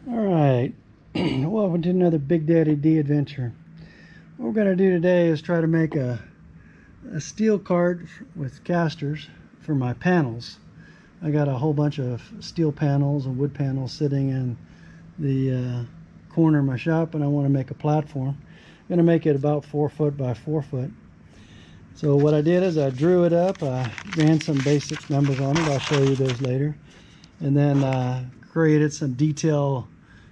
Alright, welcome to another Big Daddy D adventure. What we're going to do today is try to make a steel cart with casters for my panels. I got a whole bunch of steel panels and wood panels sitting in the corner of my shop, and I want to make a platform. I'm going to make it about 4 foot by 4 foot. So what I did is I drew it up, I ran some basic numbers on it, I'll show you those later, and then created some detail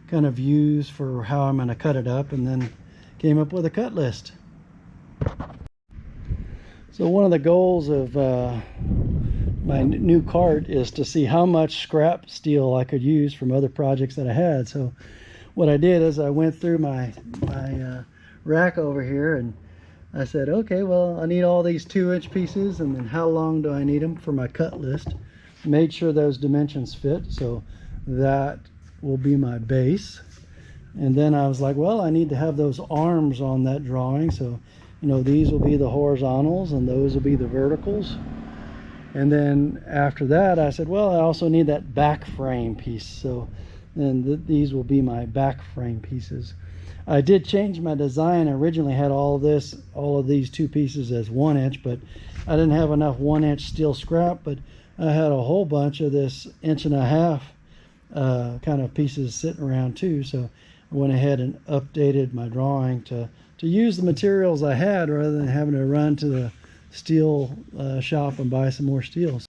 kind of views for how I'm going to cut it up, and then came up with a cut list. So one of the goals of my new cart is to see how much scrap steel I could use from other projects that I had. So what I did is I went through my rack over here, and I said, okay, well, I need all these 2-inch pieces, and then how long do I need them for my cut list. Made sure those dimensions fit, so that will be my base. And then I was like, well, I need to have those arms on that drawing, so these will be the horizontals and those will be the verticals. And then after that I said, well, I also need that back frame piece, so then these will be my back frame pieces. I did change my design. I originally had all of these 2 pieces as 1-inch, but I didn't have enough 1-inch steel scrap, but I had a whole bunch of this 1.5 inch kind of pieces sitting around too, so I went ahead and updated my drawing to use the materials I had rather than having to run to the steel shop and buy some more steel.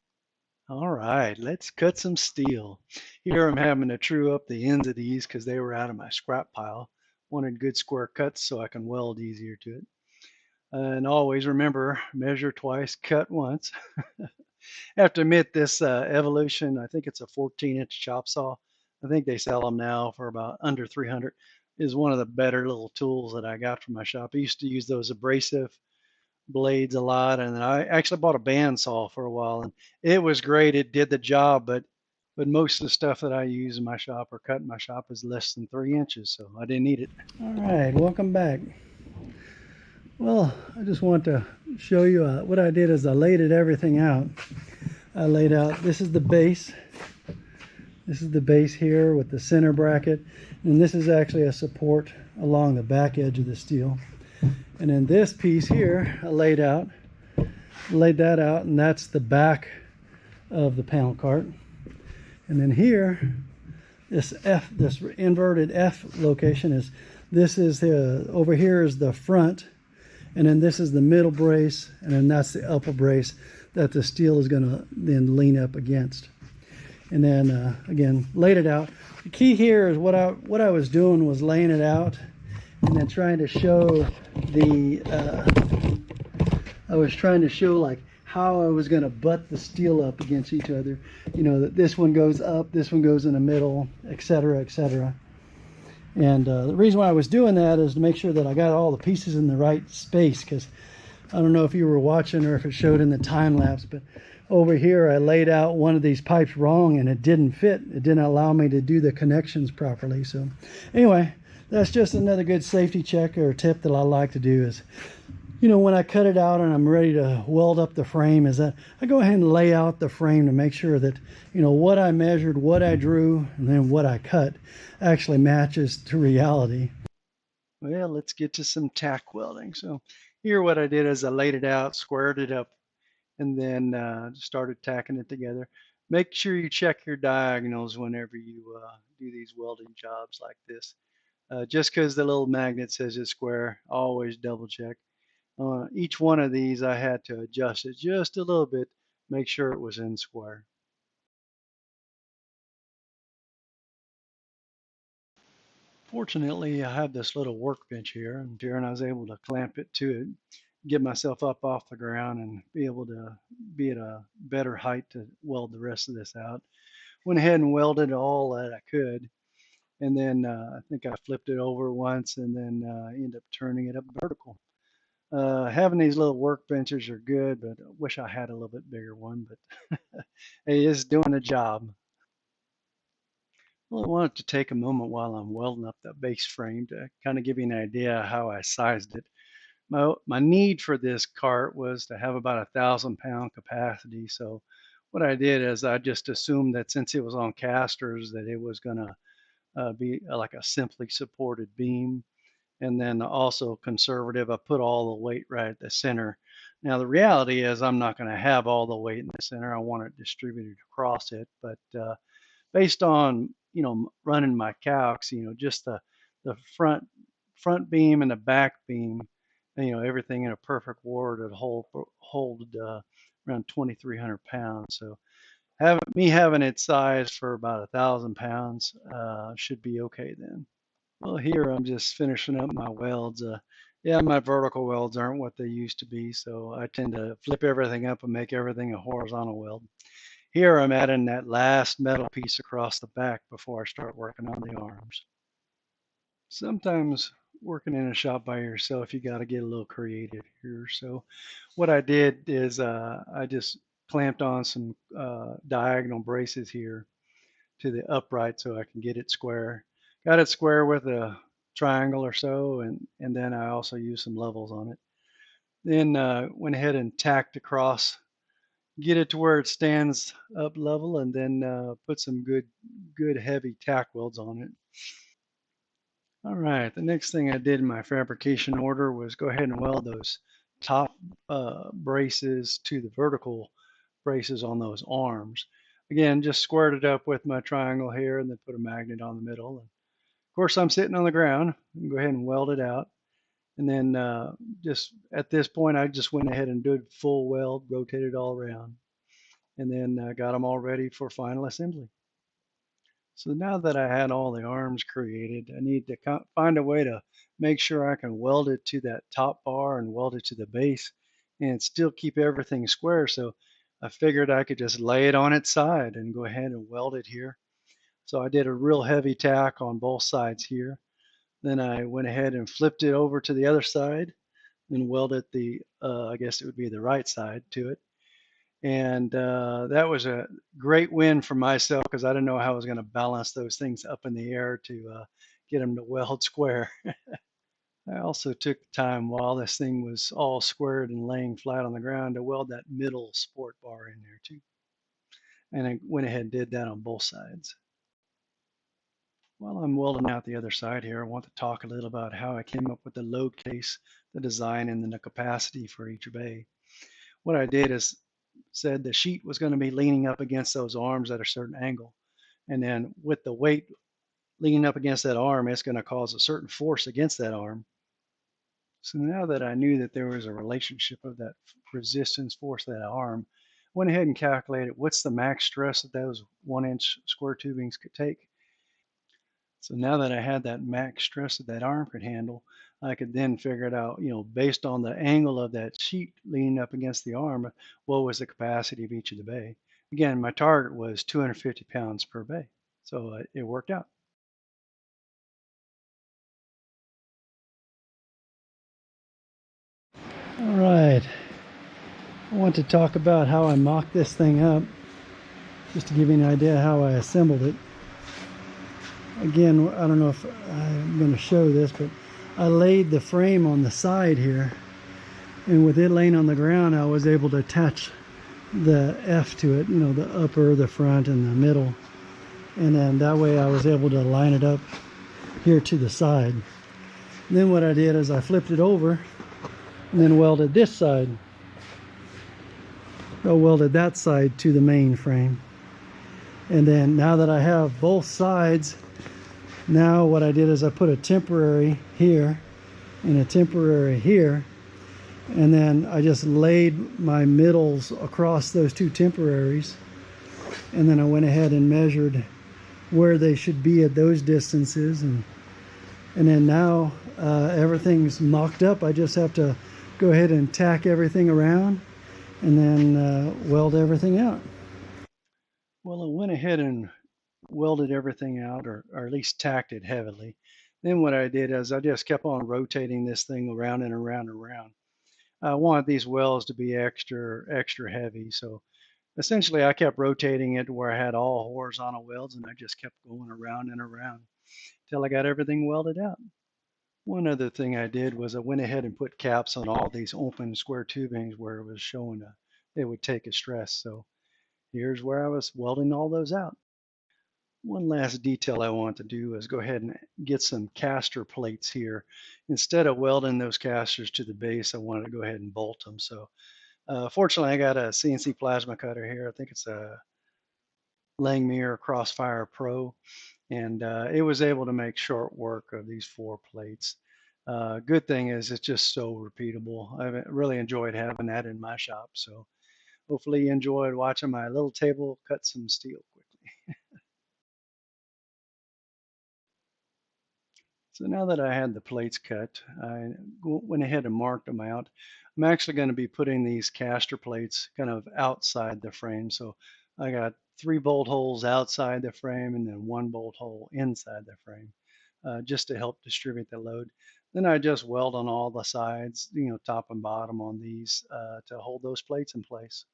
All right, let's cut some steel. Here I'm having to true up the ends of these because they were out of my scrap pile. Wanted good square cuts so I can weld easier to it. And always remember, measure twice, cut once. I have to admit, this Evolution, I think it's a 14-inch chop saw. I think they sell them now for about under 300. Is one of the better little tools that I got from my shop. I used to use those abrasive blades a lot, and then I actually bought a bandsaw for a while, and it was great. It did the job, but most of the stuff that I use in my shop or cut in my shop is less than 3 inches, so I didn't need it. All right, welcome back. Well, I just want to show you what I did is I laid everything out. I laid out, this is the base. This is the base here with the center bracket, and this is actually a support along the back edge of the steel. And then this piece here I laid that out, and that's the back of the panel cart. And then here, this inverted F location is, over here is the front, and then this is the middle brace, and then that's the upper brace that the steel is going to then lean up against. And then again, laid it out. The key here is what I was doing was laying it out and then trying to show I was trying to show like how I was going to butt the steel up against each other. That this one goes up, this one goes in the middle, etc., etc. And the reason why I was doing that is to make sure that I got all the pieces in the right space, because I don't know if you were watching or if it showed in the time lapse, but over here I laid out one of these pipes wrong and it didn't fit. It didn't allow me to do the connections properly. So anyway, that's just another good safety check or tip that I like to do is, when I cut it out and I'm ready to weld up the frame, is that I go ahead and lay out the frame to make sure that, what I measured, what I drew, and then what I cut actually matches to reality. Well, let's get to some tack welding. So here what I did is I laid it out, squared it up, and then started tacking it together. Make sure you check your diagonals whenever you do these welding jobs like this. Just because the little magnet says it's square, always double check. Each one of these I had to adjust it just a little bit, make sure it was in square. Fortunately, I have this little workbench here, and I was able to clamp it to it, get myself up off the ground, and be able to be at a better height to weld the rest of this out. Went ahead and welded all that I could, and then I think I flipped it over once, and then ended up turning it up vertical. Having these little workbenches are good, but I wish I had a little bit bigger one, but hey, it's doing the job. Well, I wanted to take a moment while I'm welding up that base frame to kind of give you an idea how I sized it. My need for this cart was to have about 1,000-pound capacity. So what I did is I just assumed that since it was on casters that it was going to be like a simply supported beam. And then also conservative, I put all the weight right at the center. Now the reality is I'm not going to have all the weight in the center. I want it distributed across it, but based on running my calcs, just the front beam and the back beam, everything in a perfect ward would hold around 2,300 pounds. So having it sized for about 1,000 pounds should be okay then. Well, here I'm just finishing up my welds. Yeah, my vertical welds aren't what they used to be, so I tend to flip everything up and make everything a horizontal weld. Here I'm adding that last metal piece across the back before I start working on the arms. Sometimes working in a shop by yourself, you got to get a little creative here. So what I did is I just clamped on some diagonal braces here to the upright so I can get it square. Got it square with a triangle or so, and then I also used some levels on it. Then went ahead and tacked across, get it to where it stands up level, and then put some good heavy tack welds on it. All right, the next thing I did in my fabrication order was go ahead and weld those top braces to the vertical braces on those arms. Again, just squared it up with my triangle here and then put a magnet on the middle. And of course, I'm sitting on the ground. Go ahead and weld it out. And then just at this point, I just went ahead and did full weld, rotated all around, and then got them all ready for final assembly. So now that I had all the arms created, I need to find a way to make sure I can weld it to that top bar and weld it to the base and still keep everything square. So I figured I could just lay it on its side and go ahead and weld it here. So I did a real heavy tack on both sides here. Then I went ahead and flipped it over to the other side and welded I guess it would be the right side to it. And that was a great win for myself because I didn't know how I was going to balance those things up in the air to get them to weld square. I also took time while this thing was all squared and laying flat on the ground to weld that middle sport bar in there too. And I went ahead and did that on both sides. While I'm welding out the other side here, I want to talk a little about how I came up with the load case, the design, and then the capacity for each bay. What I did is said the sheet was going to be leaning up against those arms at a certain angle. And then with the weight leaning up against that arm, it's going to cause a certain force against that arm. So now that I knew that there was a relationship of that resistance force to that arm, I went ahead and calculated what's the max stress that those 1-inch square tubings could take. So now that I had that max stress that that arm could handle, I could then figure it out, based on the angle of that sheet leaning up against the arm, what was the capacity of each of the bay. Again, my target was 250 pounds per bay. So it worked out. All right. I want to talk about how I mocked this thing up, just to give you an idea how I assembled it. Again, I don't know if I'm going to show this, but I laid the frame on the side here, and with it laying on the ground, I was able to attach the F to it, the upper, the front, and the middle. And then that way I was able to line it up here to the side. And then what I did is I flipped it over and then welded this side. I welded that side to the main frame. And then now that I have both sides, now what I did is I put a temporary here and a temporary here, and then I just laid my middles across those two temporaries, and then I went ahead and measured where they should be at those distances, and then now everything's mocked up. I just have to go ahead and tack everything around and then weld everything out. Well, I went ahead and welded everything out, or at least tacked it heavily. Then what I did is I just kept on rotating this thing around and around and around. I wanted these welds to be extra heavy, so essentially I kept rotating it to where I had all horizontal welds, and I just kept going around and around till I got everything welded out. One other thing I did was I went ahead and put caps on all these open square tubings where it was showing it would take a stress. So here's where I was welding all those out. One last detail I want to do is go ahead and get some caster plates here. Instead of welding those casters to the base, I wanted to go ahead and bolt them. So fortunately, I got a CNC plasma cutter here. I think it's a Langmuir Crossfire Pro, and it was able to make short work of these 4 plates. Good thing is it's just so repeatable. I've really enjoyed having that in my shop. So hopefully you enjoyed watching my little table cut some steel quickly. So now that I had the plates cut, I went ahead and marked them out. I'm actually going to be putting these caster plates kind of outside the frame. So I got 3 bolt holes outside the frame and then 1 bolt hole inside the frame, just to help distribute the load. Then I just weld on all the sides, top and bottom on these to hold those plates in place.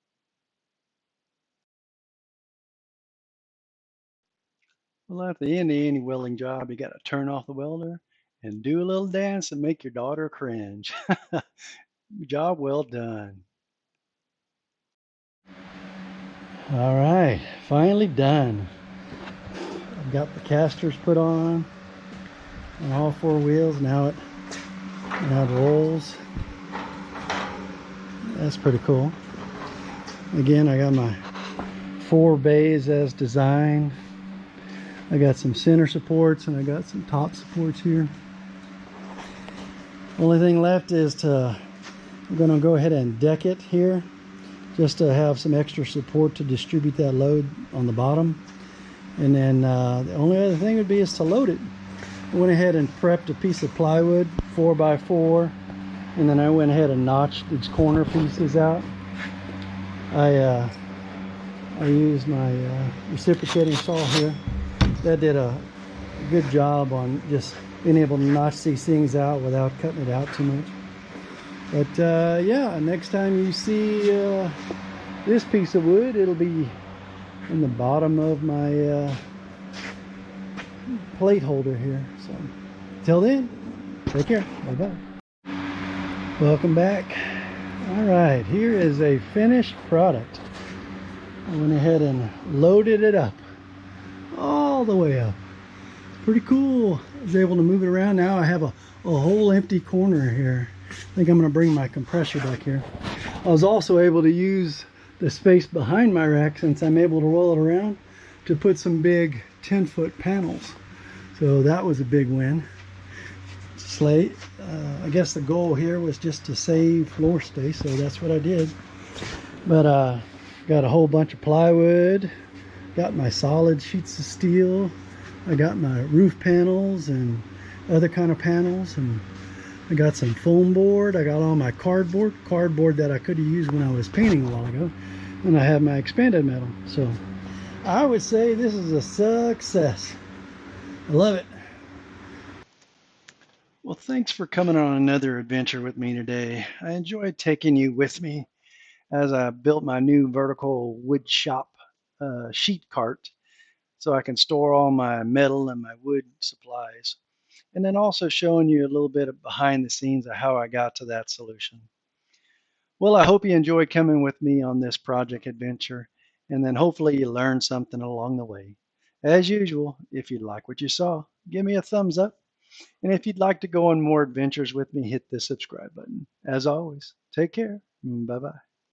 Well, at the end of any welding job, you got to turn off the welder and do a little dance and make your daughter cringe. Job well done. All right, finally done. I've got the casters put on all 4 wheels. Now it rolls. That's pretty cool. Again, I got my 4 bays as designed. I got some center supports and I got some top supports here. Only thing left is I'm gonna go ahead and deck it here, just to have some extra support to distribute that load on the bottom. And then the only other thing would be is to load it. I went ahead and prepped a piece of plywood, 4x4, and then I went ahead and notched these corner pieces out. I used my reciprocating saw here. That did a good job on just being able to notch these things out without cutting it out too much. But yeah, next time you see this piece of wood, it'll be in the bottom of my plate holder here. So till then, take care. Bye-bye. Welcome back. All right, here is a finished product. I went ahead and loaded it up all the way up. Pretty cool. I was able to move it around. Now I have a whole empty corner here. I think I'm going to bring my compressor back here. I was also able to use the space behind my rack, since I'm able to roll it around, to put some big 10-foot panels. So that was a big win. Slate. I guess the goal here was just to save floor space, so that's what I did. But got a whole bunch of plywood, got my solid sheets of steel, I got my roof panels and other kind of panels, and I got some foam board. I got all my cardboard that I could have used when I was painting a while ago, and I have my expanded metal. So I would say this is a success. I love it. Well, thanks for coming on another adventure with me today. I enjoyed taking you with me as I built my new vertical wood shop sheet cart, so I can store all my metal and my wood supplies, and then also showing you a little bit of behind the scenes of how I got to that solution. Well, I hope you enjoyed coming with me on this project adventure, and then hopefully you learned something along the way. As usual, if you like what you saw, give me a thumbs up. And if you'd like to go on more adventures with me, hit the subscribe button. As always, take care. Bye-bye.